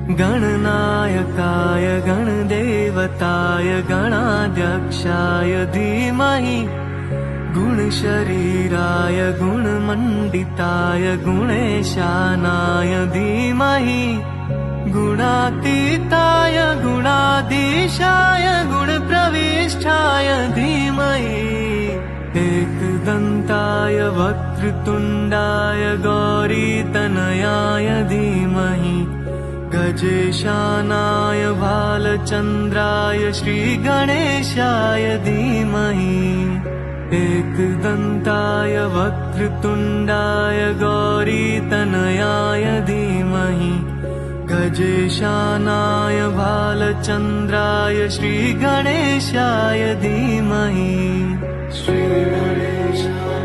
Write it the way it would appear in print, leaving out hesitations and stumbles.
गणनायकाय गणदेवताय गणाध्यक्षाय धीमहि गुणशरीराय गुणमण्डिताय गुणेशानाय धीमहि गुणातीताय गुणाधीशाय गुणप्रविष्ठाय धीमहि एकदन्ताय वक्रतुण्डाय गौरीतनयाय धीमहि गजेशानाय भालचन्द्राय श्रीगणेशाय धीमहि एकदन्ताय वक्रतुण्डाय गौरीतनयाय धीमहि गजेशानाय भालचन्द्राय श्रीगणेशाय धीमहि श्रीगणेशाय